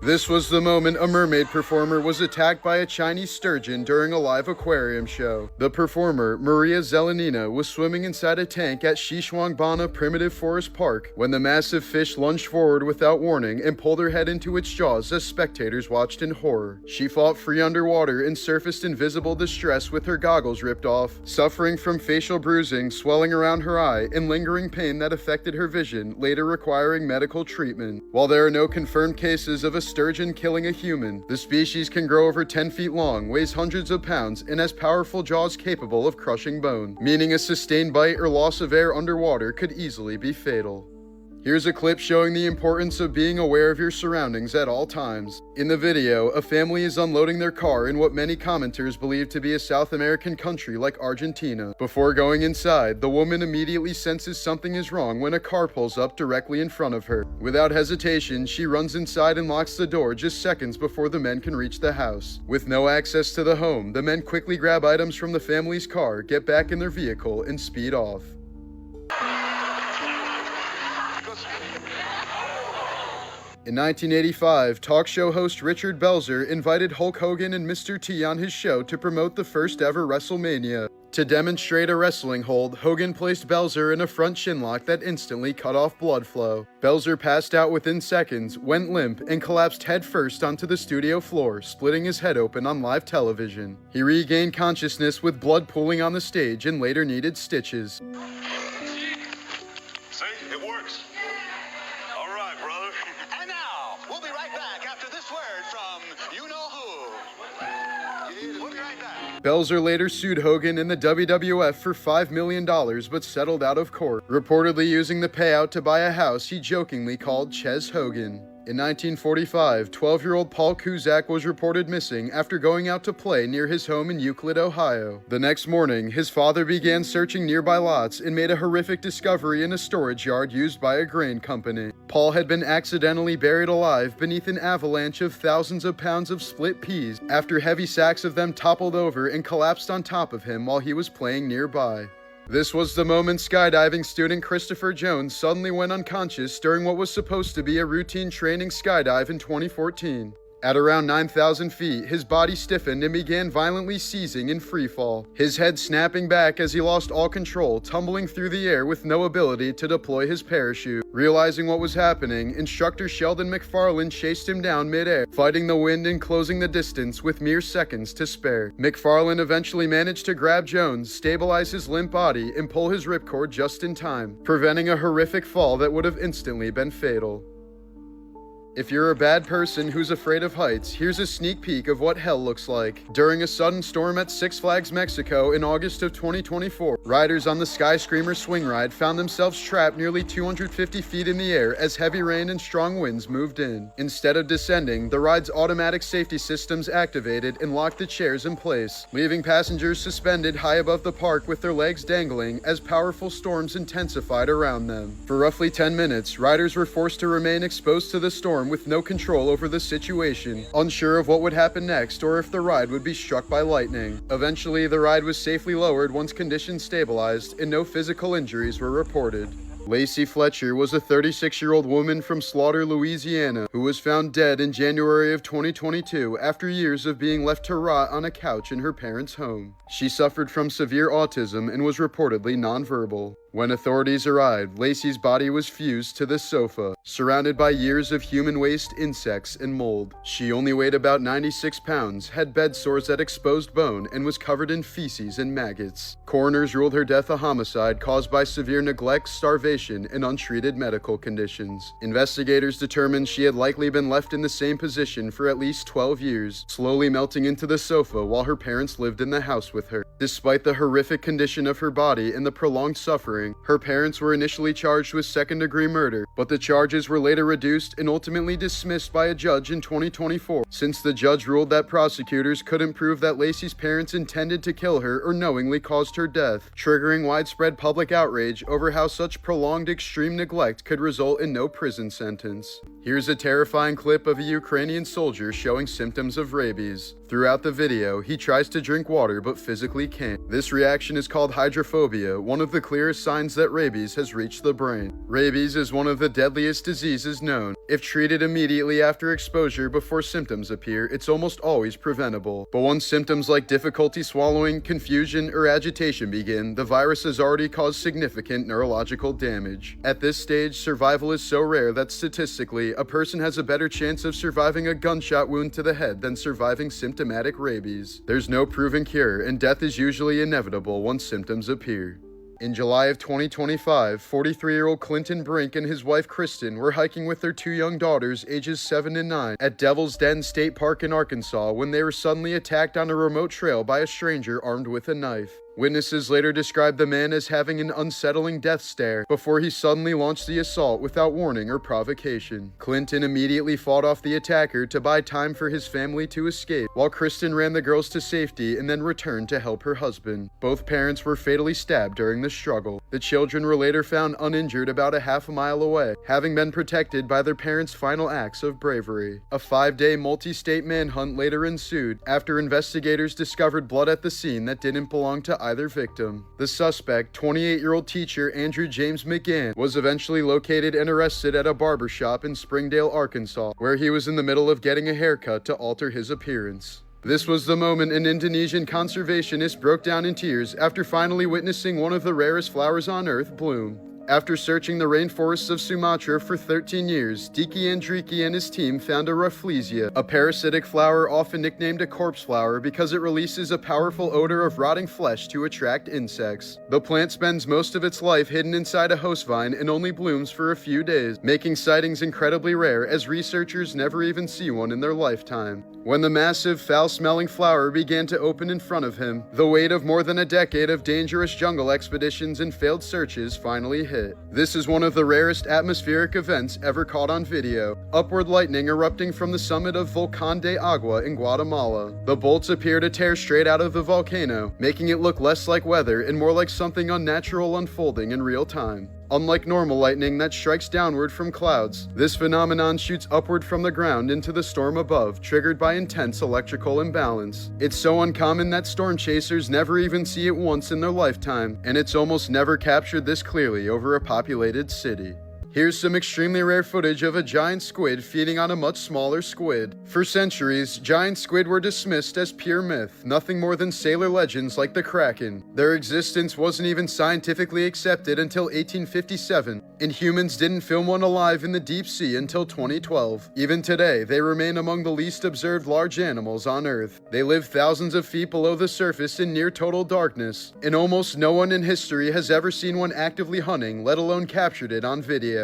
This was the moment a mermaid performer was attacked by a Chinese sturgeon during a live aquarium show. The performer, Maria Zelenina, was swimming inside a tank at Xishuangbanna Primitive Forest Park when the massive fish lunged forward without warning and pulled her head into its jaws as spectators watched in horror. She fought free underwater and surfaced in visible distress with her goggles ripped off, suffering from facial bruising, swelling around her eye, and lingering pain that affected her vision, later requiring medical treatment. While there are no confirmed cases of a sturgeon killing a human, the species can grow over 10 feet long, weighs hundreds of pounds, and has powerful jaws capable of crushing bone, meaning a sustained bite or loss of air underwater could easily be fatal. Here's a clip showing the importance of being aware of your surroundings at all times. In the video, a family is unloading their car in what many commenters believe to be a South American country like Argentina. Before going inside, the woman immediately senses something is wrong when a car pulls up directly in front of her. Without hesitation, she runs inside and locks the door just seconds before the men can reach the house. With no access to the home, the men quickly grab items from the family's car, get back in their vehicle, and speed off. In 1985, talk show host Richard Belzer invited Hulk Hogan and Mr. T on his show to promote the first ever Wrestlemania. To demonstrate a wrestling hold, Hogan placed Belzer in a front shinlock that instantly cut off blood flow. Belzer passed out within seconds, went limp, and collapsed headfirst onto the studio floor, splitting his head open on live television. He regained consciousness with blood pooling on the stage and later needed stitches. See? It works. All right, brother. And now, we'll be right back after this word from you-know-who. We'll be right back. Belzer later sued Hogan and the WWF for $5 million but settled out of court, reportedly using the payout to buy a house he jokingly called Ches Hogan. In 1945, 12-year-old Paul Cusack was reported missing after going out to play near his home in Euclid, Ohio. The next morning, his father began searching nearby lots and made a horrific discovery in a storage yard used by a grain company. Paul had been accidentally buried alive beneath an avalanche of thousands of pounds of split peas after heavy sacks of them toppled over and collapsed on top of him while he was playing nearby. This was the moment skydiving student Christopher Jones suddenly went unconscious during what was supposed to be a routine training skydive in 2014. At around 9,000 feet, his body stiffened and began violently seizing in freefall, his head snapping back as he lost all control, tumbling through the air with no ability to deploy his parachute. Realizing what was happening, instructor Sheldon McFarland chased him down mid-air, fighting the wind and closing the distance with mere seconds to spare. McFarland eventually managed to grab Jones, stabilize his limp body, and pull his ripcord just in time, preventing a horrific fall that would have instantly been fatal. If you're a bad person who's afraid of heights, here's a sneak peek of what hell looks like. During a sudden storm at Six Flags Mexico in August of 2024, riders on the Sky Screamer swing ride found themselves trapped nearly 250 feet in the air as heavy rain and strong winds moved in. Instead of descending, the ride's automatic safety systems activated and locked the chairs in place, leaving passengers suspended high above the park with their legs dangling as powerful storms intensified around them. For roughly 10 minutes, riders were forced to remain exposed to the storm with no control over the situation, unsure of what would happen next or if the ride would be struck by lightning. Eventually, the ride was safely lowered once conditions stabilized and no physical injuries were reported. Lacey Fletcher was a 36-year-old woman from Slaughter, Louisiana, who was found dead in January of 2022 after years of being left to rot on a couch in her parents' home. She suffered from severe autism and was reportedly nonverbal. When authorities arrived, Lacey's body was fused to the sofa, surrounded by years of human waste, insects, and mold. She only weighed about 96 pounds, had bed sores that exposed bone, and was covered in feces and maggots. Coroners ruled her death a homicide caused by severe neglect, starvation, and untreated medical conditions. Investigators determined she had likely been left in the same position for at least 12 years, slowly melting into the sofa while her parents lived in the house with her. Despite the horrific condition of her body and the prolonged suffering, her parents were initially charged with second-degree murder, but the charges were later reduced and ultimately dismissed by a judge in 2024, since the judge ruled that prosecutors couldn't prove that Lacey's parents intended to kill her or knowingly caused her death, triggering widespread public outrage over how such prolonged extreme neglect could result in no prison sentence. Here's a terrifying clip of a Ukrainian soldier showing symptoms of rabies. Throughout the video, he tries to drink water but physically can't. This reaction is called hydrophobia, one of the clearest signs that rabies has reached the brain. Rabies is one of the deadliest diseases known. If treated immediately after exposure before symptoms appear, it's almost always preventable. But once symptoms like difficulty swallowing, confusion, or agitation begin, the virus has already caused significant neurological damage. At this stage, survival is so rare that statistically, a person has a better chance of surviving a gunshot wound to the head than surviving symptomatic rabies. There's no proven cure, and death is usually inevitable once symptoms appear. In July of 2025, 43-year-old Clinton Brink and his wife Kristen were hiking with their 2 young daughters, ages 7 and 9, at Devil's Den State Park in Arkansas when they were suddenly attacked on a remote trail by a stranger armed with a knife. Witnesses later described the man as having an unsettling death stare before he suddenly launched the assault without warning or provocation. Clinton immediately fought off the attacker to buy time for his family to escape, while Kristen ran the girls to safety and then returned to help her husband. Both parents were fatally stabbed during the struggle. The children were later found uninjured about a half a mile away, having been protected by their parents' final acts of bravery. A 5-day multi-state manhunt later ensued after investigators discovered blood at the scene that didn't belong to either victim. The suspect, 28-year-old teacher Andrew James McGann, was eventually located and arrested at a barbershop in Springdale, Arkansas, where he was in the middle of getting a haircut to alter his appearance. This was the moment an Indonesian conservationist broke down in tears after finally witnessing one of the rarest flowers on Earth bloom. After searching the rainforests of Sumatra for 13 years, Diki Andriki and his team found a Rafflesia, a parasitic flower often nicknamed a corpse flower because it releases a powerful odor of rotting flesh to attract insects. The plant spends most of its life hidden inside a host vine and only blooms for a few days, making sightings incredibly rare as researchers never even see one in their lifetime. When the massive, foul-smelling flower began to open in front of him, the weight of more than a decade of dangerous jungle expeditions and failed searches finally hit. This is one of the rarest atmospheric events ever caught on video. Upward lightning erupting from the summit of Volcán de Agua in Guatemala. The bolts appear to tear straight out of the volcano, making it look less like weather and more like something unnatural unfolding in real time. Unlike normal lightning that strikes downward from clouds, this phenomenon shoots upward from the ground into the storm above, triggered by intense electrical imbalance. It's so uncommon that storm chasers never even see it once in their lifetime, and it's almost never captured this clearly over a populated city. Here's some extremely rare footage of a giant squid feeding on a much smaller squid. For centuries, giant squid were dismissed as pure myth, nothing more than sailor legends like the Kraken. Their existence wasn't even scientifically accepted until 1857, and humans didn't film one alive in the deep sea until 2012. Even today, they remain among the least observed large animals on Earth. They live thousands of feet below the surface in near total darkness, and almost no one in history has ever seen one actively hunting, let alone captured it on video.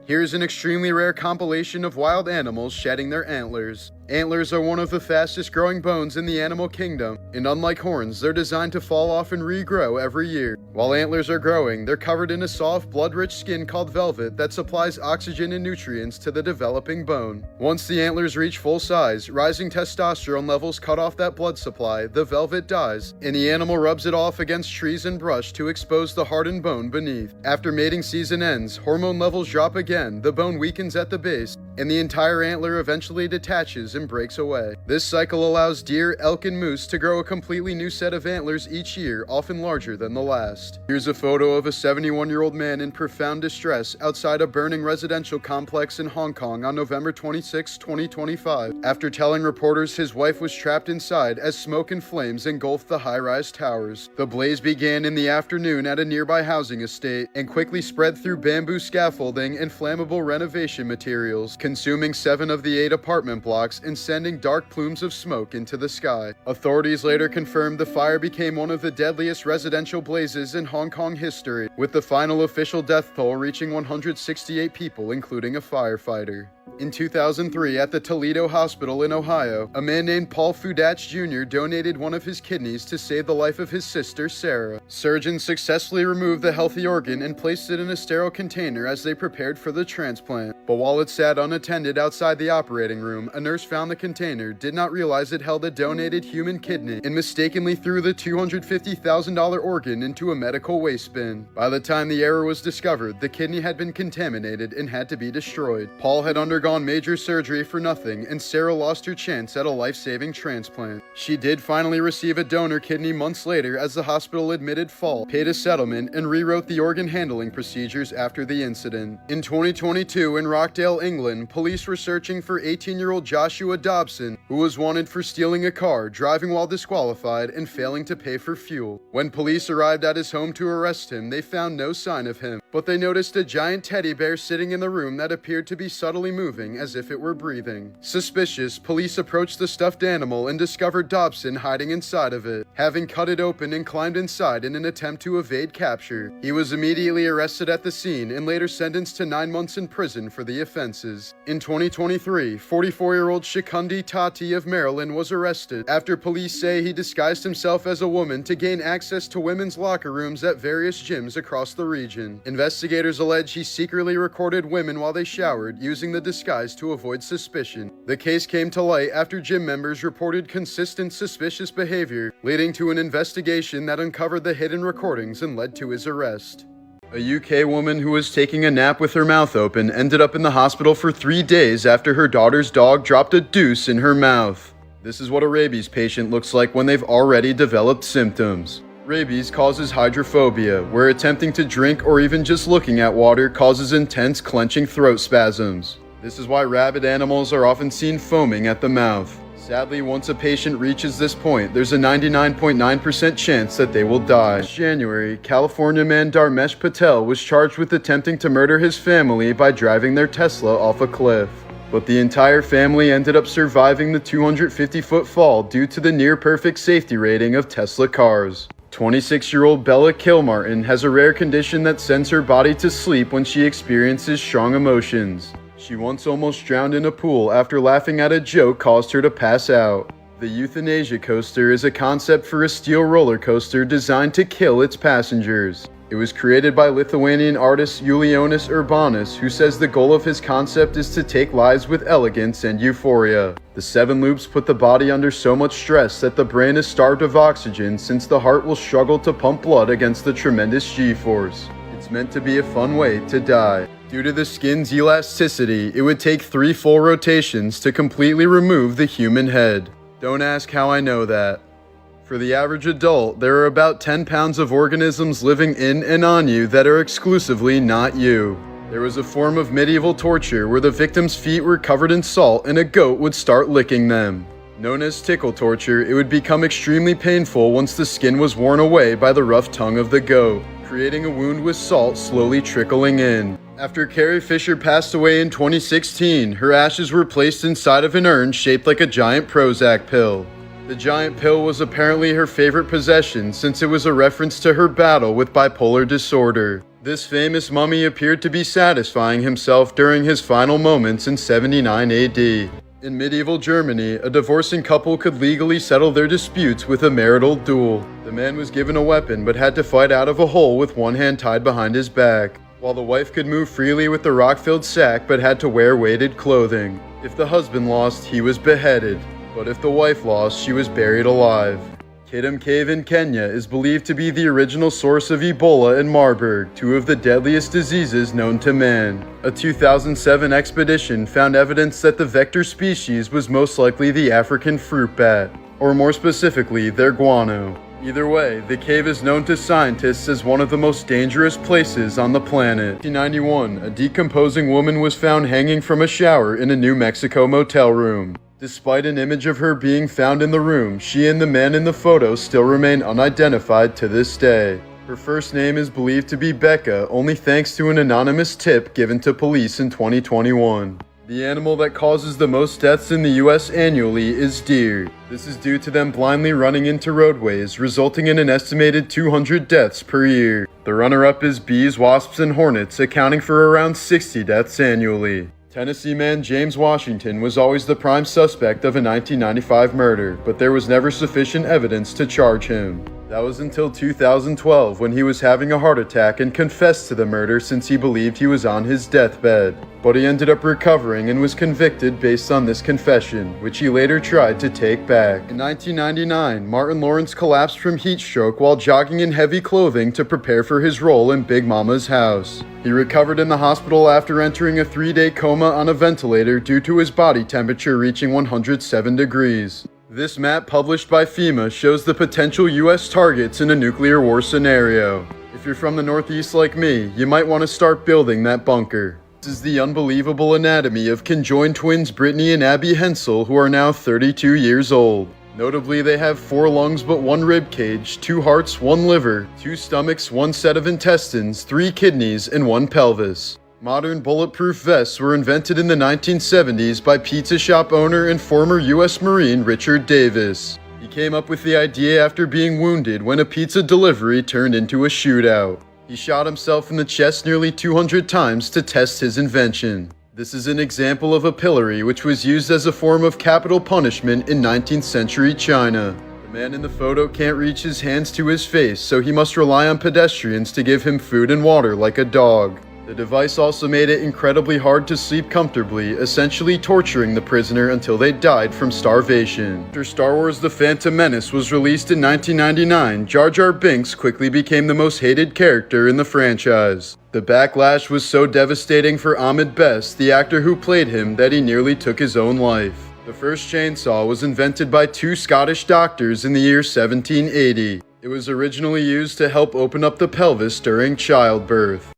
Here's an extremely rare compilation of wild animals shedding their antlers. Antlers are one of the fastest growing bones in the animal kingdom, and unlike horns, they're designed to fall off and regrow every year. While antlers are growing, they're covered in a soft, blood-rich skin called velvet that supplies oxygen and nutrients to the developing bone. Once the antlers reach full size, rising testosterone levels cut off that blood supply, the velvet dies, and the animal rubs it off against trees and brush to expose the hardened bone beneath. After mating season ends, hormone levels drop again, the bone weakens at the base, and the entire antler eventually detaches and breaks away. This cycle allows deer, elk, and moose to grow a completely new set of antlers each year, often larger than the last. Here's a photo of a 71-year-old man in profound distress outside a burning residential complex in Hong Kong on November 26, 2025, after telling reporters his wife was trapped inside as smoke and flames engulfed the high-rise towers. The blaze began in the afternoon at a nearby housing estate and quickly spread through bamboo scaffolding and flammable renovation materials, consuming 7 of the 8 apartment blocks and sending dark plumes of smoke into the sky. Authorities later confirmed the fire became one of the deadliest residential blazes in Hong Kong history, with the final official death toll reaching 168 people, including a firefighter. In 2003, at the Toledo Hospital in Ohio, a man named Paul Fudach Jr. donated one of his kidneys to save the life of his sister, Sarah. Surgeons successfully removed the healthy organ and placed it in a sterile container as they prepared for the transplant. But while it sat unattended outside the operating room, a nurse found the container, did not realize it held a donated human kidney, and mistakenly threw the $250,000 organ into a medical waste bin. By the time the error was discovered, the kidney had been contaminated and had to be destroyed. Paul had undergone undergone major surgery for nothing, and Sarah lost her chance at a life-saving transplant. She did finally receive a donor kidney months later as the hospital admitted fault, paid a settlement, and rewrote the organ handling procedures after the incident. In 2022, in Rockdale, England, police were searching for 18-year-old Joshua Dobson, who was wanted for stealing a car, driving while disqualified, and failing to pay for fuel. When police arrived at his home to arrest him, they found no sign of him, but they noticed a giant teddy bear sitting in the room that appeared to be subtly moving as if it were breathing. Suspicious, police approached the stuffed animal and discovered Dobson hiding inside of it, having cut it open and climbed inside in an attempt to evade capture. He was immediately arrested at the scene and later sentenced to 9 months in prison for the offenses. In 2023, 44-year-old Shikundi Tati of Maryland was arrested after police say he disguised himself as a woman to gain access to women's locker rooms at various gyms across the region. Investigators allege he secretly recorded women while they showered, using the disguise to avoid suspicion. The case came to light after gym members reported consistent suspicious behavior, leading to an investigation that uncovered the hidden recordings and led to his arrest. A UK woman who was taking a nap with her mouth open ended up in the hospital for 3 days after her daughter's dog dropped a deuce in her mouth. This is what a rabies patient looks like when they've already developed symptoms. Rabies causes hydrophobia, where attempting to drink or even just looking at water causes intense clenching throat spasms. This is why rabid animals are often seen foaming at the mouth. Sadly, once a patient reaches this point, there's a 99.9% chance that they will die. In January, California man Dharmesh Patel was charged with attempting to murder his family by driving their Tesla off a cliff. But the entire family ended up surviving the 250-foot fall due to the near-perfect safety rating of Tesla cars. 26-year-old Bella Kilmartin has a rare condition that sends her body to sleep when she experiences strong emotions. She once almost drowned in a pool after laughing at a joke caused her to pass out. The Euthanasia coaster is a concept for a steel roller coaster designed to kill its passengers. It was created by Lithuanian artist Julijonas Urbanas, who says the goal of his concept is to take lives with elegance and euphoria. The 7 loops put the body under so much stress that the brain is starved of oxygen, since the heart will struggle to pump blood against the tremendous G-force. It's meant to be a fun way to die. Due to the skin's elasticity, it would take 3 full rotations to completely remove the human head. Don't ask how I know that. For the average adult, there are about 10 pounds of organisms living in and on you that are exclusively not you. There was a form of medieval torture where the victim's feet were covered in salt and a goat would start licking them. Known as tickle torture, it would become extremely painful once the skin was worn away by the rough tongue of the goat, creating a wound with salt slowly trickling in. After Carrie Fisher passed away in 2016, her ashes were placed inside of an urn shaped like a giant Prozac pill. The giant pill was apparently her favorite possession, since it was a reference to her battle with bipolar disorder. This famous mummy appeared to be satisfying himself during his final moments in 79 AD. In medieval Germany, a divorcing couple could legally settle their disputes with a marital duel. The man was given a weapon but had to fight out of a hole with one hand tied behind his back, while the wife could move freely with the rock-filled sack but had to wear weighted clothing. If the husband lost, he was beheaded. But if the wife lost, she was buried alive. Kidum Cave in Kenya is believed to be the original source of Ebola and Marburg, 2 of the deadliest diseases known to man. A 2007 expedition found evidence that the vector species was most likely the African fruit bat, or more specifically, their guano. Either way, the cave is known to scientists as one of the most dangerous places on the planet. In 1991, a decomposing woman was found hanging from a shower in a New Mexico motel room. Despite an image of her being found in the room, she and the man in the photo still remain unidentified to this day. Her first name is believed to be Becca, only thanks to an anonymous tip given to police in 2021. The animal that causes the most deaths in the US annually is deer. This is due to them blindly running into roadways, resulting in an estimated 200 deaths per year. The runner-up is bees, wasps, and hornets, accounting for around 60 deaths annually. Tennessee man James Washington was always the prime suspect of a 1995 murder, but there was never sufficient evidence to charge him. That was until 2012 when he was having a heart attack and confessed to the murder since he believed he was on his deathbed. But he ended up recovering and was convicted based on this confession, which he later tried to take back. In 1999, Martin Lawrence collapsed from heat stroke while jogging in heavy clothing to prepare for his role in Big Mama's House. He recovered in the hospital after entering a 3-day coma on a ventilator due to his body temperature reaching 107 degrees. This map published by FEMA shows the potential US targets in a nuclear war scenario. If you're from the Northeast like me, you might want to start building that bunker. This is the unbelievable anatomy of conjoined twins Brittany and Abby Hensel, who are now 32 years old. Notably, they have 4 lungs but 1 rib cage, 2 hearts, 1 liver, 2 stomachs, 1 set of intestines, 3 kidneys, and 1 pelvis. Modern bulletproof vests were invented in the 1970s by pizza shop owner and former U.S. Marine Richard Davis. He came up with the idea after being wounded when a pizza delivery turned into a shootout. He shot himself in the chest nearly 200 times to test his invention. This is an example of a pillory which was used as a form of capital punishment in 19th century China. The man in the photo can't reach his hands to his face, so he must rely on pedestrians to give him food and water like a dog. The device also made it incredibly hard to sleep comfortably, essentially torturing the prisoner until they died from starvation. After Star Wars The Phantom Menace was released in 1999, Jar Jar Binks quickly became the most hated character in the franchise. The backlash was so devastating for Ahmed Best, the actor who played him, that he nearly took his own life. The first chainsaw was invented by 2 Scottish doctors in the year 1780. It was originally used to help open up the pelvis during childbirth.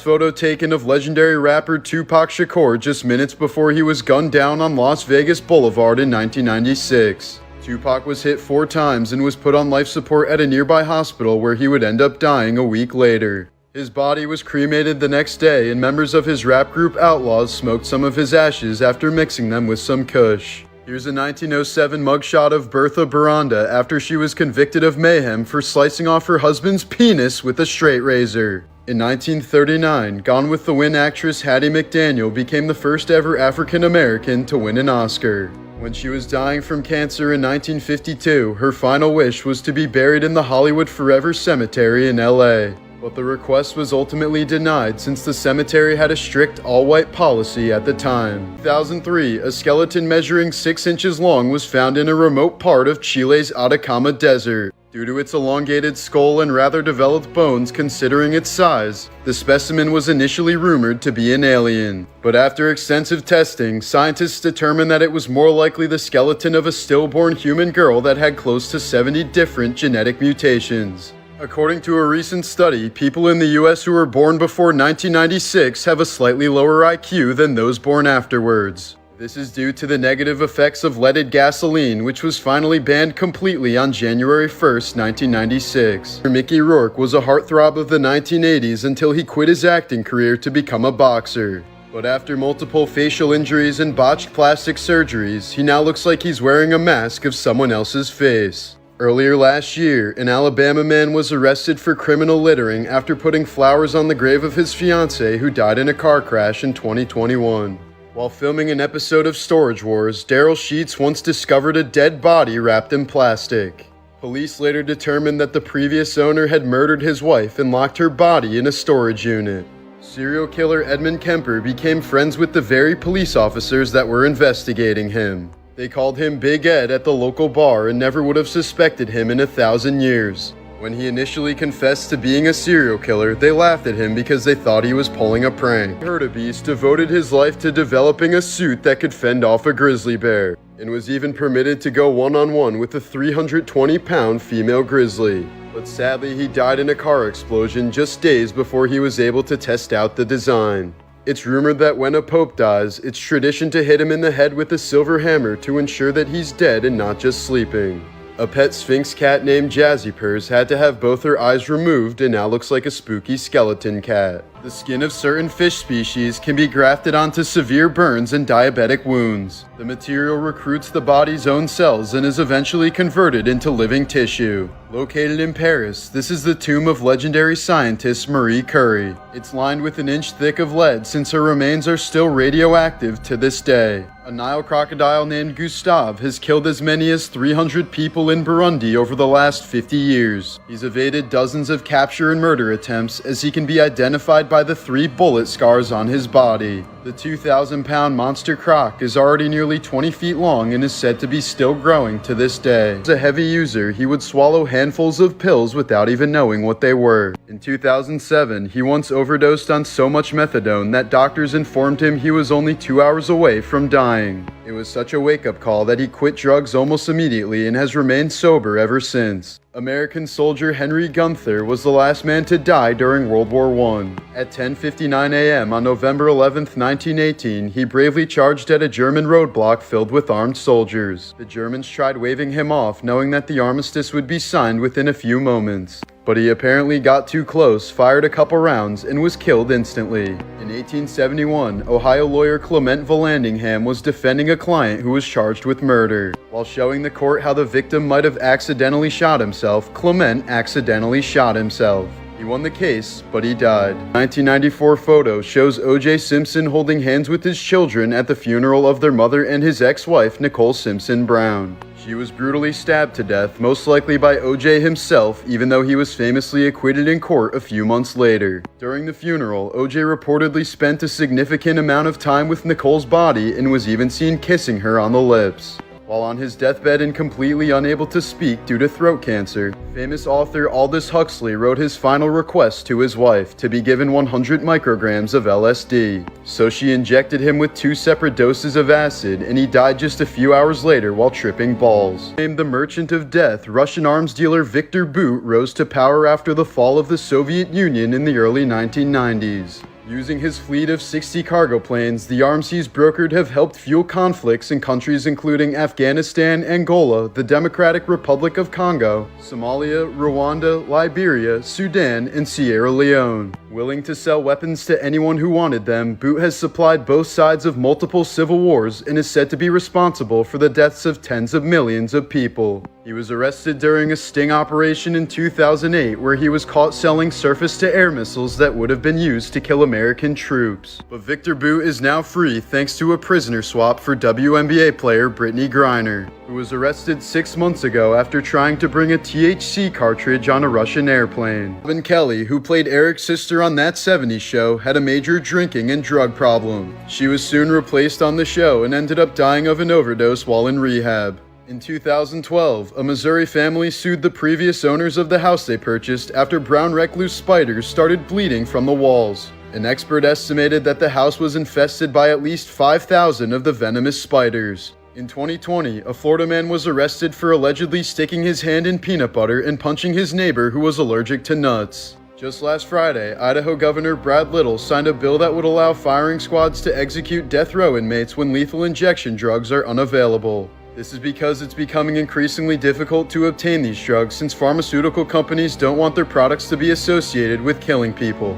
Photo taken of legendary rapper Tupac Shakur just minutes before he was gunned down on Las Vegas Boulevard in 1996. Tupac was hit 4 times and was put on life support at a nearby hospital where he would end up dying a week later. His body was cremated the next day, and members of his rap group Outlaws smoked some of his ashes after mixing them with some kush. Here's a 1907 mugshot of Bertha Baranda after she was convicted of mayhem for slicing off her husband's penis with a straight razor. In 1939, Gone with the Wind actress Hattie McDaniel became the first ever African American to win an Oscar. When she was dying from cancer in 1952, her final wish was to be buried in the Hollywood Forever Cemetery in LA. But the request was ultimately denied since the cemetery had a strict all-white policy at the time. In 2003, a skeleton measuring 6 inches long was found in a remote part of Chile's Atacama Desert. Due to its elongated skull and rather developed bones considering its size, the specimen was initially rumored to be an alien. But after extensive testing, scientists determined that it was more likely the skeleton of a stillborn human girl that had close to 70 different genetic mutations. According to a recent study, people in the US who were born before 1996 have a slightly lower IQ than those born afterwards. This is due to the negative effects of leaded gasoline, which was finally banned completely on January 1st, 1996. Mickey Rourke was a heartthrob of the 1980s until he quit his acting career to become a boxer. But after multiple facial injuries and botched plastic surgeries, he now looks like he's wearing a mask of someone else's face. Earlier last year, an Alabama man was arrested for criminal littering after putting flowers on the grave of his fiancée who died in a car crash in 2021. While filming an episode of Storage Wars, Daryl Sheets once discovered a dead body wrapped in plastic. Police later determined that the previous owner had murdered his wife and locked her body in a storage unit. Serial killer Edmund Kemper became friends with the very police officers that were investigating him. They called him Big Ed at the local bar and never would have suspected him in 1,000 years. When he initially confessed to being a serial killer, they laughed at him because they thought he was pulling a prank. Rabies devoted his life to developing a suit that could fend off a grizzly bear, and was even permitted to go one-on-one with a 320-pound female grizzly. But sadly, he died in a car explosion just days before he was able to test out the design. It's rumored that when a pope dies, it's tradition to hit him in the head with a silver hammer to ensure that he's dead and not just sleeping. A pet sphinx cat named Jazzy Purrs had to have both her eyes removed and now looks like a spooky skeleton cat. The skin of certain fish species can be grafted onto severe burns and diabetic wounds. The material recruits the body's own cells and is eventually converted into living tissue. Located in Paris, this is the tomb of legendary scientist Marie Curie. It's lined with an inch thick of lead since her remains are still radioactive to this day. A Nile crocodile named Gustave has killed as many as 300 people in Burundi over the last 50 years. He's evaded dozens of capture and murder attempts as he can be identified by the 3 bullet scars on his body. The 2,000-pound monster croc is already nearly 20 feet long and is said to be still growing to this day. As a heavy user, he would swallow handfuls of pills without even knowing what they were. In 2007, he once overdosed on so much methadone that doctors informed him he was only 2 hours away from dying. It was such a wake-up call that he quit drugs almost immediately and has remained sober ever since. American soldier Henry Gunther was the last man to die during World War I. At 10:59 a.m. on November 11, 1918, he bravely charged at a German roadblock filled with armed soldiers. The Germans tried waving him off, knowing that the armistice would be signed within a few moments. But he apparently got too close, fired a couple rounds, and was killed instantly. In 1871, Ohio lawyer Clement Vallandigham was defending a client who was charged with murder. While showing the court how the victim might have accidentally shot himself, Clement accidentally shot himself. He won the case, but he died. 1994 photo shows O.J. Simpson holding hands with his children at the funeral of their mother and his ex-wife, Nicole Simpson Brown. She was brutally stabbed to death, most likely by O.J. himself, even though he was famously acquitted in court a few months later. During the funeral, O.J. reportedly spent a significant amount of time with Nicole's body and was even seen kissing her on the lips. While on his deathbed and completely unable to speak due to throat cancer, famous author Aldous Huxley wrote his final request to his wife to be given 100 micrograms of LSD. So she injected him with 2 separate doses of acid, and he died just a few hours later while tripping balls. Named the Merchant of Death, Russian arms dealer Victor Bout rose to power after the fall of the Soviet Union in the early 1990s. Using his fleet of 60 cargo planes, the arms he's brokered have helped fuel conflicts in countries including Afghanistan, Angola, the Democratic Republic of Congo, Somalia, Rwanda, Liberia, Sudan, and Sierra Leone. Willing to sell weapons to anyone who wanted them, Bout has supplied both sides of multiple civil wars and is said to be responsible for the deaths of tens of millions of people. He was arrested during a sting operation in 2008 where he was caught selling surface-to-air missiles that would have been used to kill American troops. But Victor Bout is now free thanks to a prisoner swap for WNBA player Brittany Griner, who was arrested 6 months ago after trying to bring a THC cartridge on a Russian airplane. Robin Kelly, who played Eric's sister on That 70s Show, had a major drinking and drug problem. She was soon replaced on the show and ended up dying of an overdose while in rehab. In 2012, a Missouri family sued the previous owners of the house they purchased after brown recluse spiders started bleeding from the walls. An expert estimated that the house was infested by at least 5,000 of the venomous spiders. In 2020, a Florida man was arrested for allegedly sticking his hand in peanut butter and punching his neighbor who was allergic to nuts. Just last Friday, Idaho Governor Brad Little signed a bill that would allow firing squads to execute death row inmates when lethal injection drugs are unavailable. This is because it's becoming increasingly difficult to obtain these drugs since pharmaceutical companies don't want their products to be associated with killing people.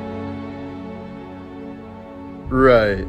Right.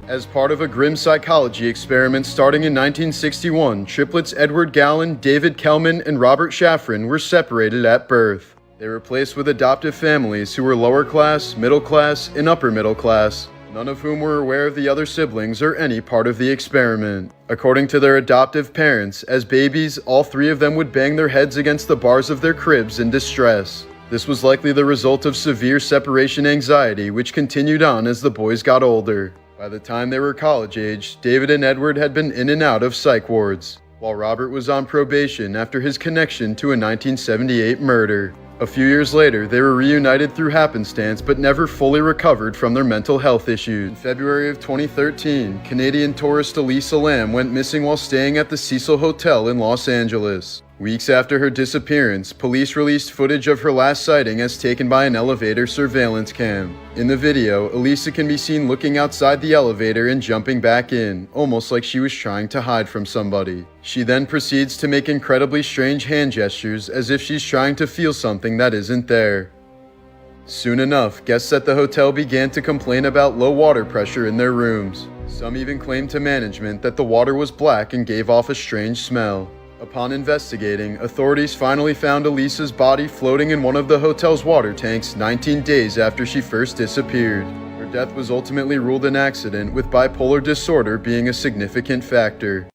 As part of a grim psychology experiment starting in 1961, triplets Edward Gallen, David Kelman, and Robert Shafran were separated at birth. They were placed with adoptive families who were lower class, middle class, and upper middle class, none of whom were aware of the other siblings or any part of the experiment. According to their adoptive parents, as babies, all 3 of them would bang their heads against the bars of their cribs in distress. This was likely the result of severe separation anxiety, which continued on as the boys got older. By the time they were college age, David and Edward had been in and out of psych wards, while Robert was on probation after his connection to a 1978 murder. A few years later, they were reunited through happenstance but never fully recovered from their mental health issues. In February of 2013, Canadian tourist Elisa Lam went missing while staying at the Cecil Hotel in Los Angeles. Weeks after her disappearance, police released footage of her last sighting as taken by an elevator surveillance cam. In the video, Elisa can be seen looking outside the elevator and jumping back in, almost like she was trying to hide from somebody. She then proceeds to make incredibly strange hand gestures as if she's trying to feel something that isn't there. Soon enough, guests at the hotel began to complain about low water pressure in their rooms. Some even claimed to management that the water was black and gave off a strange smell. Upon investigating, authorities finally found Elisa's body floating in one of the hotel's water tanks 19 days after she first disappeared. Her Death was ultimately ruled an accident, with bipolar disorder being a significant factor.